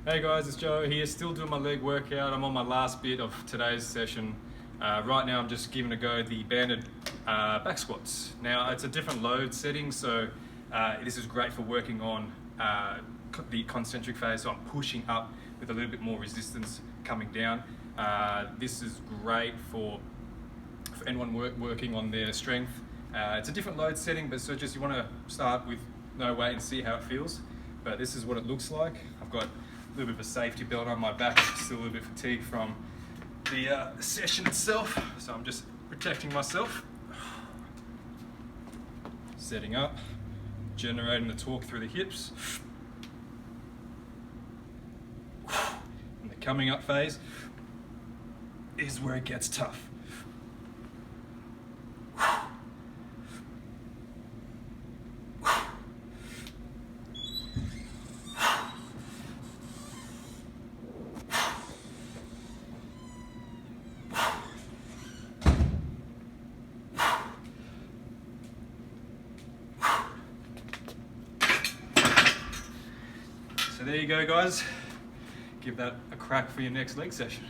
Hey guys, it's Joe here, still doing my leg workout. I'm on my last bit of today's session. Right now I'm just giving a go the banded back squats. Now it's a different load setting, so this is great for working on the concentric phase, so I'm pushing up with a little bit more resistance coming down. This is great for anyone working on their strength. It's a different load setting, but so just you want to start with no weight and see how it feels. But this is what it looks like. I've got a little bit of a safety belt on my back, still a little bit fatigued from the session itself, so I'm just protecting myself. Setting up, generating the torque through the hips. And the coming up phase is where it gets tough. So there you go guys, give that a crack for your next leg session.